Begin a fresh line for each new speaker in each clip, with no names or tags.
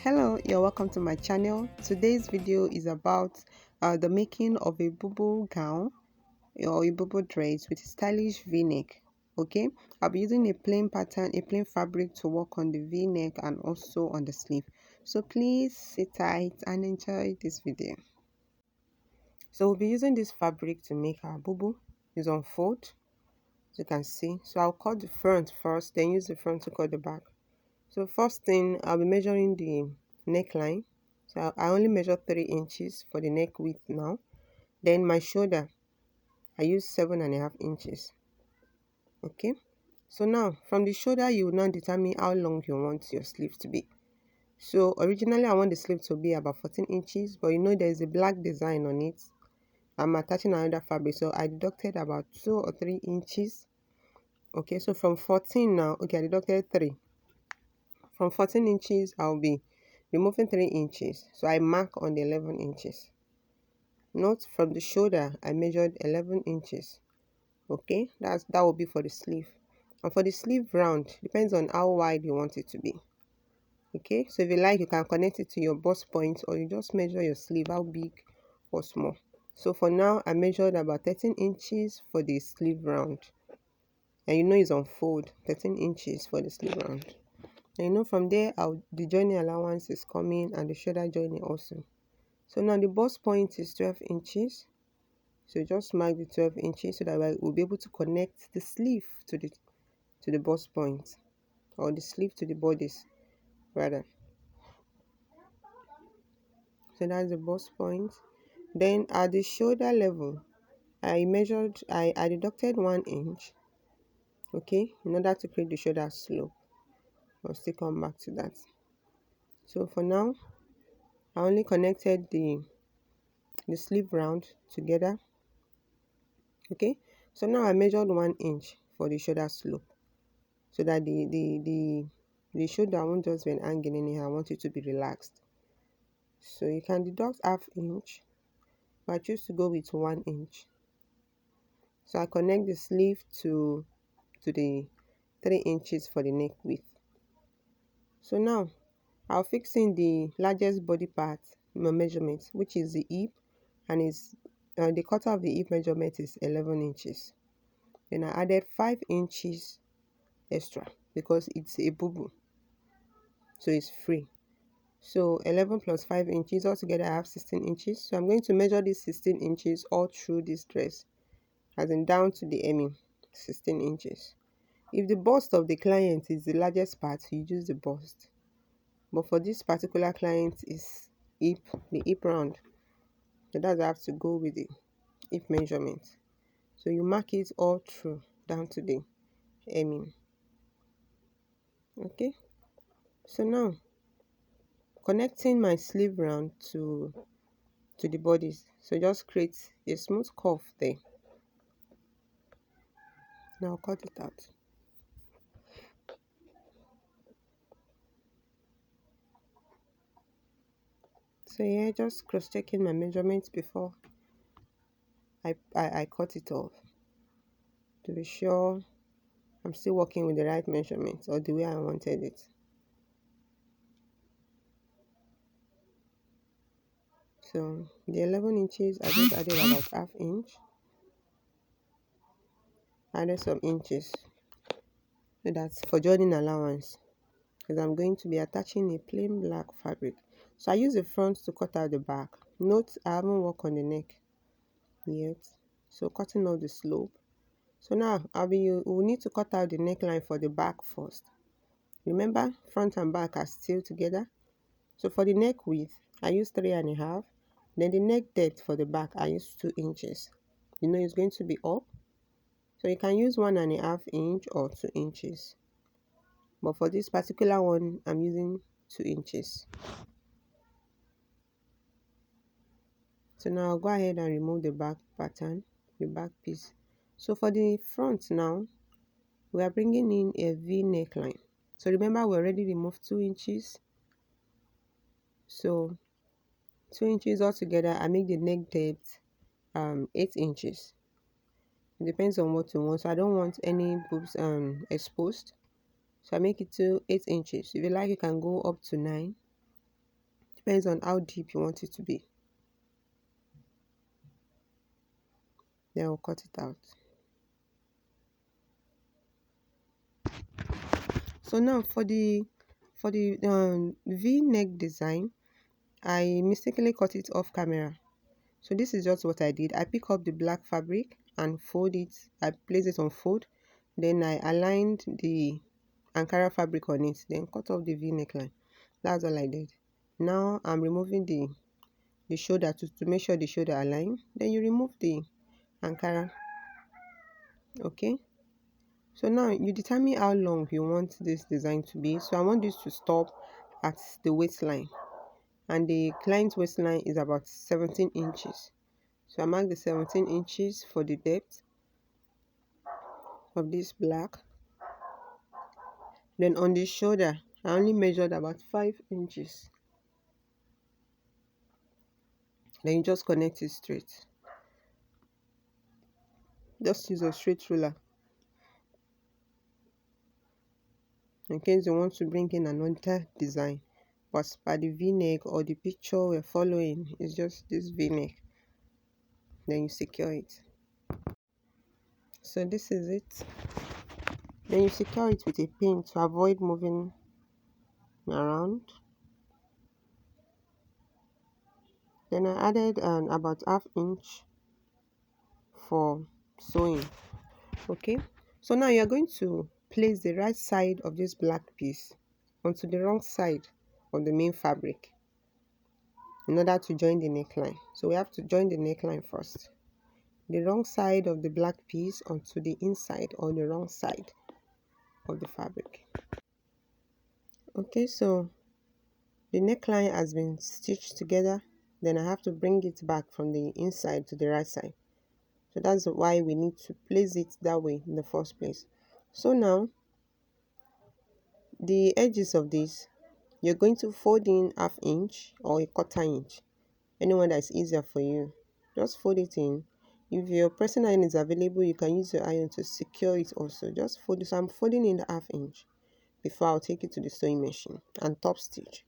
Hello, you're welcome to my channel. Today's video is about the making of a Bubu gown or a Bubu dress with a stylish v-neck. Okay, I'll be using a plain pattern, a plain fabric to work on the v-neck and also on the sleeve. So please sit tight and enjoy this video. So we'll be using this fabric to make our Bubu. It's on fold, as you can see. So I'll cut the front first, then use the front to cut the back. So first thing, I'll be measuring the neckline. So I only measure 3 inches for the neck width now. Then my shoulder, I use 7.5 inches. Okay. So now from the shoulder, you will now determine how long you want your sleeve to be. So originally I want the sleeve to be about 14 inches, but you know there's a black design on it. I'm attaching another fabric, so I deducted about 2 or 3 inches. Okay, so from 14 now, okay, I deducted 3. From 14 inches, I'll be removing 3 inches. So I mark on the 11 inches. Note from the shoulder, I measured 11 inches. Okay, that will be for the sleeve. And for the sleeve round, depends on how wide you want it to be. Okay, so if you like, you can connect it to your bust point, or you just measure your sleeve, how big or small. So for now, I measured about 13 inches for the sleeve round. And you know it's on fold, 13 inches for the sleeve round. And you know from there, the joining allowance is coming and the shoulder joining also. So now the bust point is 12 inches. So just mark the 12 inches so that we'll be able to connect the sleeve to the bust point, or the sleeve to the bodice rather. So that's the bust point. Then at the shoulder level, I deducted 1 inch, okay, in order to create the shoulder slope. I'll still come back to that. So for now, I only connected the sleeve round together. Okay, so now I measured 1 inch for the shoulder slope, so that the shoulder won't just be hanging anyhow. I want it to be relaxed. So you can deduct ½ inch, but I choose to go with 1 inch. So I connect the sleeve to the 3 inches for the neck width. So now I'll fix in the largest body part measurement, which is the hip, and is the quarter of the hip measurement is 11 inches. Then I added 5 inches extra because it's a Bubu, so it's free. So 11 plus 5 inches, altogether I have 16 inches. So I'm going to measure these 16 inches all through this dress, as in down to the hemming, 16 inches. If the bust of the client is the largest part, you use the bust. But for this particular client is the hip round. So that's I have to go with the hip measurement. So you mark it all through down to the hemming. Okay. So now connecting my sleeve round to the bodies. So just create a smooth curve there. Now cut it out. So yeah, just cross-checking my measurements before I cut it off, to be sure I'm still working with the right measurements or the way I wanted it. So the 11 inches, I just added about ½ inch, added some inches. So that's for joining allowance, because I'm going to be attaching a plain black fabric. So I use the front to cut out the back. Note I haven't worked on the neck yet, so cutting out the slope. So now we'll need to cut out the neckline for the back first. Remember, front and back are still together. So for the neck width, I use 3.5. Then the neck depth for the back, I use 2 inches. You know it's going to be up, so you can use 1.5 inch or 2 inches. But for this particular one, I'm using 2 inches. So now I'll go ahead and remove the back pattern, the back piece. So for the front now, we are bringing in a V neckline. So remember, we already removed 2 inches. So 2 inches altogether, I make the neck depth 8 inches. It depends on what you want. So I don't want any boobs exposed. So I make it to 8 inches. If you like, you can go up to 9. Depends on how deep you want it to be. Then we'll cut it out. So now for the V-neck design, I mistakenly cut it off camera. So this is just what I did. I pick up the black fabric and fold it. I place it on fold. Then I aligned the Ankara fabric on it. Then cut off the V neckline. That's all I did. Now I'm removing the shoulder to make sure the shoulder align. Then you remove the Ankara. Okay. So now you determine how long you want this design to be. So I want this to stop at the waistline. And the client's waistline is about 17 inches. So I mark the 17 inches for the depth of this black. Then on the shoulder, I only measured about 5 inches. Then you just connect it straight. Just use a straight ruler. In case you want to bring in another design. But by the V-neck or the picture we're following is just this V-neck. Then you secure it. So this is it. Then you secure it with a pin to avoid moving around. Then I added about ½ inch for sewing. Okay, so now you're going to place the right side of this black piece onto the wrong side of the main fabric in order to join the neckline. So we have to join the neckline first. The wrong side of the black piece onto the inside or the wrong side of the fabric. Okay, so the neckline has been stitched together. Then I have to bring it back from the inside to the right side. So that's why we need to place it that way in the first place. So now the edges of this, you're going to fold in ½ inch or a ¼ inch, anyone that is easier for you. Just fold it in. If your pressing iron is available, you can use your iron to secure it also. Just fold it. So I'm folding in the ½ inch before I'll take it to the sewing machine and top stitch.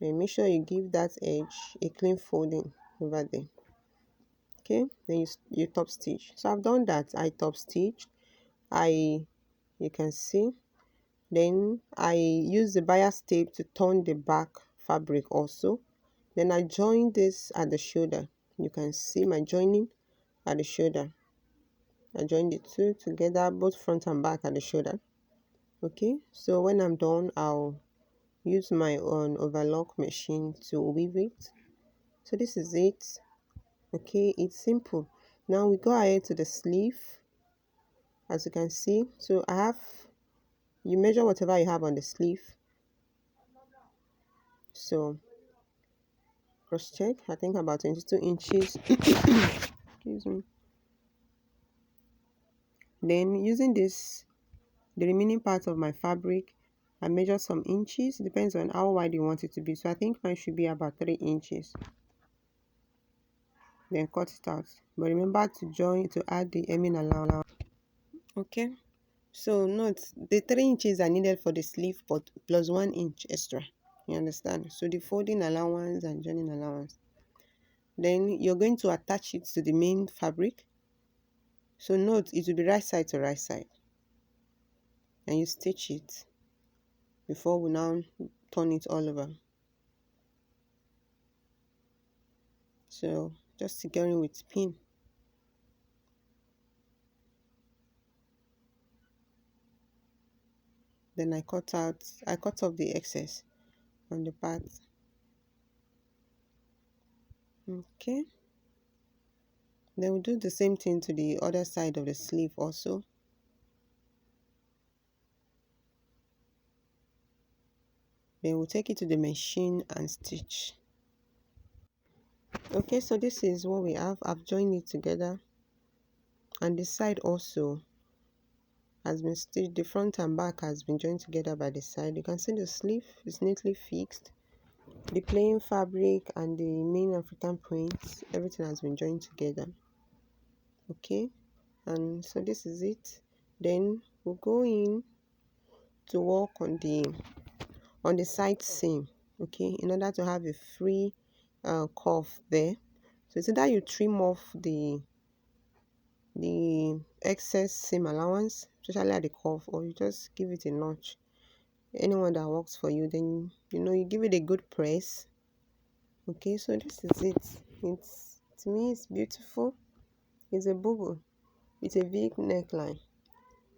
Then make sure you give that edge a clean folding over there. Okay, then you top stitch. So I've done that. I top stitch. You can see. Then I use the bias tape to turn the back fabric also. Then I join this at the shoulder. You can see my joining at the shoulder. I joined the two together, both front and back at the shoulder. Okay, so when I'm done, I'll use my own overlock machine to weave it. So this is it. Okay, it's simple. Now we go ahead to the sleeve, as you can see. So you measure whatever you have on the sleeve. So cross check, I think about 22 inches. Excuse me. Then using this, the remaining part of my fabric, I measure some inches. Depends on how wide you want it to be. So I think mine should be about 3 inches. Then cut it out. But remember to add the hemming allowance. Okay. So note, the 3 inches are needed for the sleeve, but plus 1 inch extra. You understand? So the folding allowance and joining allowance. Then you're going to attach it to the main fabric. So note, it will be right side to right side. And you stitch it before we now turn it all over. So just securing with pin. Then I cut off the excess on the part. Okay. Then we'll do the same thing to the other side of the sleeve also. Then we'll take it to the machine and stitch. Okay, so this is what we have. I've joined it together, and the side also has been stitched. The front and back has been joined together by the side. You can see the sleeve is neatly fixed. The plain fabric and the main African prints, everything has been joined together. Okay, and so this is it. Then we'll go in to work on the side seam. okay, in order to have a free cuff there. So it's either you trim off the excess seam allowance, especially at the cuff, or you just give it a notch. Anyone that works for you, then you give it a good press. Okay, so this is it. It's, to me, it's beautiful. It's a Bubu. It's a V neckline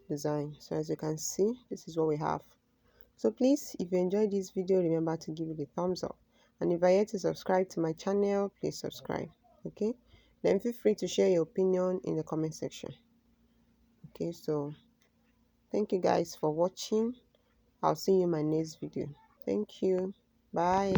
design. So as you can see, this is what we have. So please, if you enjoyed this video, remember to give it a thumbs up. And if you're yet to subscribe to my channel, please subscribe. Okay, then feel free to share your opinion in the comment section. Okay, so thank you guys for watching. I'll see you in my next video. Thank you. Bye.